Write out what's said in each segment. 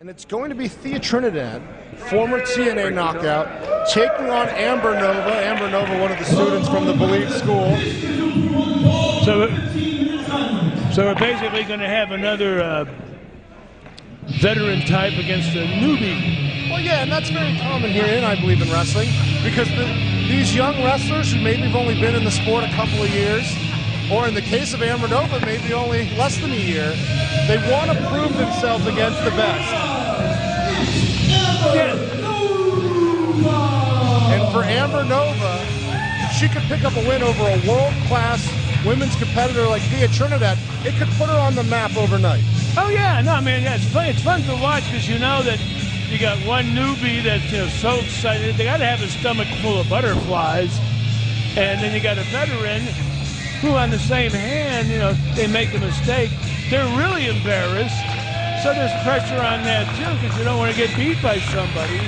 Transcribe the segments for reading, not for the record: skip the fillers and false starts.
And it's going to be Thea Trinidad, former TNA knockout, taking on Amber Nova. Amber Nova, one of the students from the Believe School. So we're basically going to have another veteran type against a newbie. Well, yeah, and that's very common here in I Believe in Wrestling, because these young wrestlers who maybe have only been in the sport a couple of years, or in the case of Amber Nova, maybe only less than a year, they want to prove themselves against the best. And for Amber Nova, if she could pick up a win over a world-class women's competitor like Thea Trinidad, it could put her on the map overnight. Oh yeah, no, man, yeah, it's fun to watch because you know that you got one newbie that's so excited. They got to have a stomach full of butterflies, and then you got a veteran who, on the same hand, they make a mistake, they're really embarrassed. So there's pressure on that too, because you don't want to get beat by somebody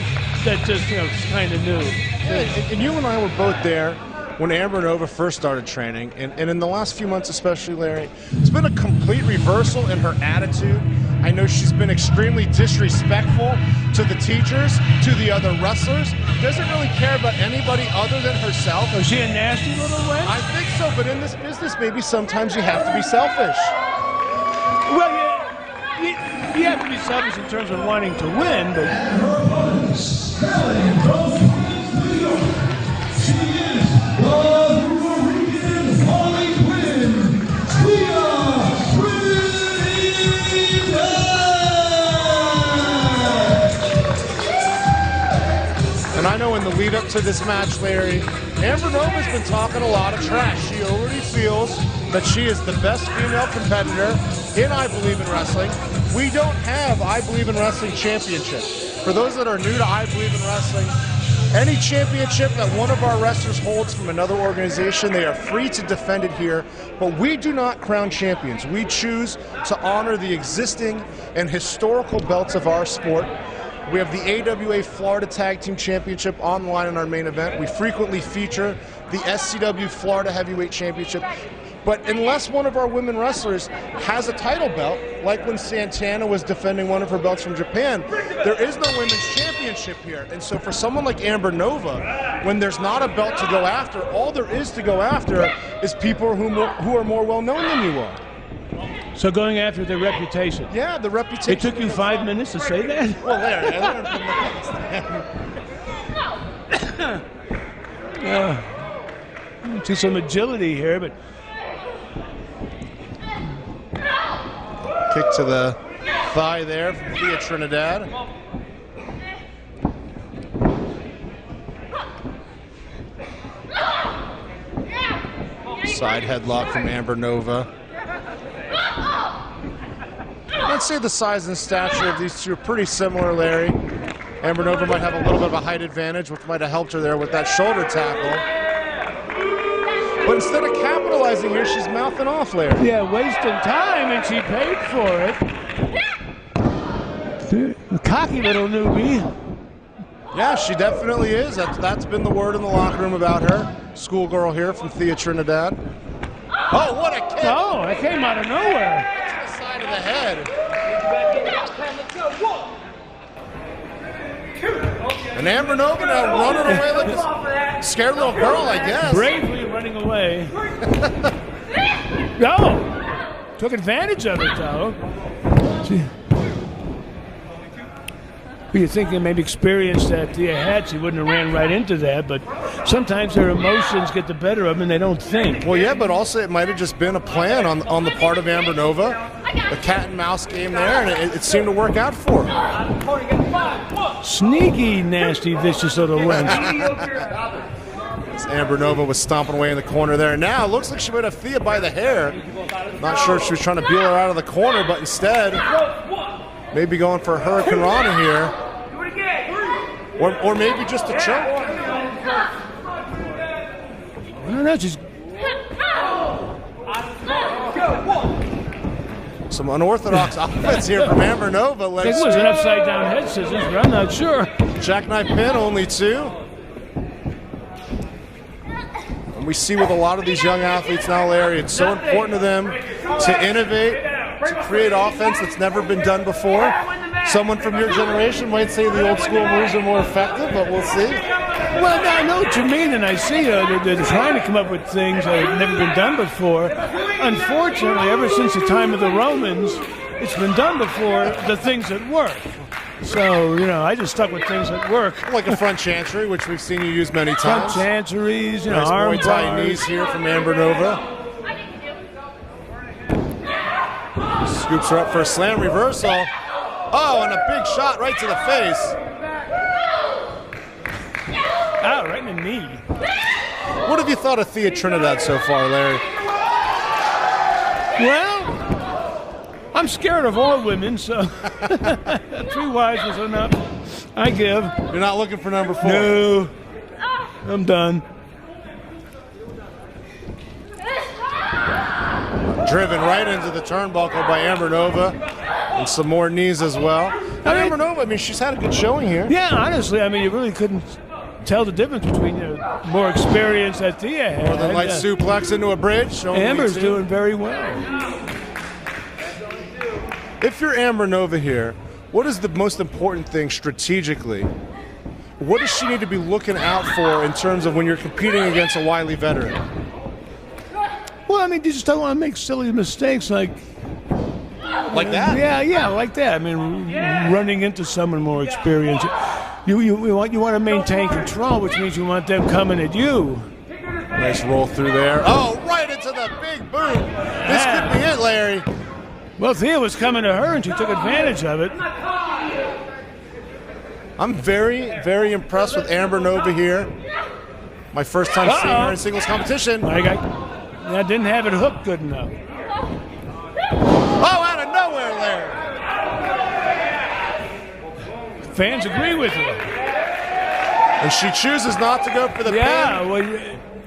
that just kind of new. Yeah, and you and I were both there when Amber Nova first started training, and in the last few months especially, Larry, it's been a complete reversal in her attitude. I know she's been extremely disrespectful to the teachers, to the other wrestlers, doesn't really care about anybody other than herself. Is she a nasty little wench? I think so, but in this business, maybe sometimes you have to be selfish. Well, you have to be selfish in terms of wanting to win, but... And I know in the lead up to this match, Larry, Amber Nova's been talking a lot of trash. She already feels that she is the best female competitor in I Believe in Wrestling. We don't have I Believe in Wrestling championship. For those that are new to I Believe in Wrestling, any championship that one of our wrestlers holds from another organization, they are free to defend it here, but we do not crown champions. We choose to honor the existing and historical belts of our sport. We have the AWA Florida Tag Team Championship online in our main event. We frequently feature the SCW Florida Heavyweight Championship. But unless one of our women wrestlers has a title belt, like when Santana was defending one of her belts from Japan, there is no women's championship here. And so for someone like Amber Nova, when there's not a belt to go after, all there is to go after is people who are more well-known than you are. So going after their reputation. Yeah, the reputation. It took you 5 minutes to say that? Well, there, I learned from the past. See some agility here, but... Kick to the thigh there from Thea Trinidad. Side headlock from Amber Nova. I'd say the size and stature of these two are pretty similar, Larry. Amber Nova might have a little bit of a height advantage, which might have helped her there with that shoulder tackle. But instead of capitalizing here, she's mouthing off, Larry. Yeah, wasting time, and she paid for it. A cocky little newbie. Yeah, she definitely is. That's been the word in the locker room about her. Schoolgirl here from Thea Trinidad. Oh, what a kick! Oh, it came out of nowhere. To the side of the head. And Amber Nova now running away like a scared little girl, I guess. Bravely running away. No! Took advantage of it, though. You'd think they maybe experienced that Thea had, she wouldn't have ran right into that, but sometimes their emotions get the better of them and they don't think. Well, yeah, but also it might have just been a plan on the part of Amber Nova. The cat and mouse game there, and it seemed to work out for her. Sneaky, nasty, vicious little wench. Amber Nova was stomping away in the corner there. Now it looks like she might have Thea by the hair. Not sure if she was trying to peel her out of the corner, but instead, maybe going for a Hurricane Rana here. Or maybe just a choke. I don't know, just... Some unorthodox offense here from Amber Nova. I think it was an upside-down head scissors, but I'm not sure. Jackknife pin, only 2. And we see with a lot of these young athletes now, Larry, it's so important to them to innovate, to create offense that's never been done before. Someone from your generation might say the old school moves are more effective, but we'll see. Well, I know what you mean, and I see they're trying to come up with things that have never been done before. Unfortunately, ever since the time of the Romans, it's been done before, the things that work. So, I just stuck with things that work. Like a front chancery, which we've seen you use many times. Front chanceries, nice arm Muay Thai bars. knees here from Amber Nova. Scoops her up for a slam reversal. Oh, and a big shot right to the face. Oh, right in the knee. What have you thought of Thea Trinidad so far, Larry? Well, I'm scared of all women, so 3 wives was enough. I give. You're not looking for number 4? No. I'm done. Driven right into the turnbuckle by Amber Nova. And some more knees as well. Now, Amber Nova, she's had a good showing here. Yeah, honestly, you really couldn't tell the difference between more experience that Thea had. More than light suplex into a bridge. Amber's doing very well. If you're Amber Nova here, what is the most important thing strategically? What does she need to be looking out for in terms of when you're competing against a wily veteran? Well, you just don't want to make silly mistakes like that? Yeah, like that. Running into someone more experienced. You want to maintain control, which means you want them coming at you. Nice roll through there. Oh, right into the big boot. This could be it, Larry. Well, Thea was coming to her, and she took advantage of it. I'm very, very impressed with Amber Nova here. My first time seeing her in singles competition. I didn't have it hooked good enough. Oh, out of nowhere, Larry. Fans agree with her. And she chooses not to go for the pin. Well,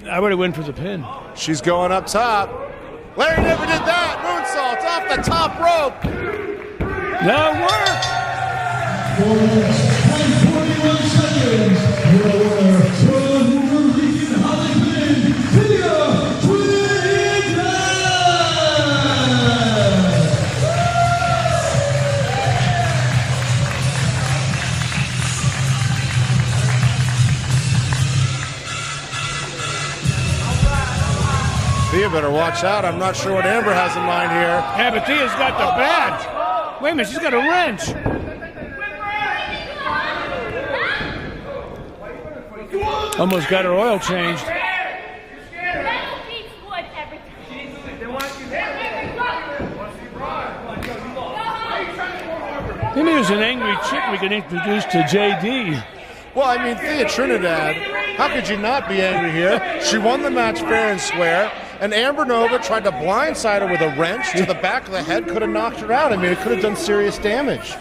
I would have went for the pin. She's going up top. Larry never did that. Moonsault off the top rope. That worked. For 41 seconds, your winner, Thea better watch out. I'm not sure what Amber has in mind here. Yeah, but Thea's got the bat. Wait a minute, she's got a wrench. Almost got her oil changed. Maybe there's an angry chick we can introduce to JD. Well, Thea Trinidad, how could you not be angry here? She won the match fair and square, and Amber Nova tried to blindside her with a wrench to the back of the head, could have knocked her out. It could have done serious damage.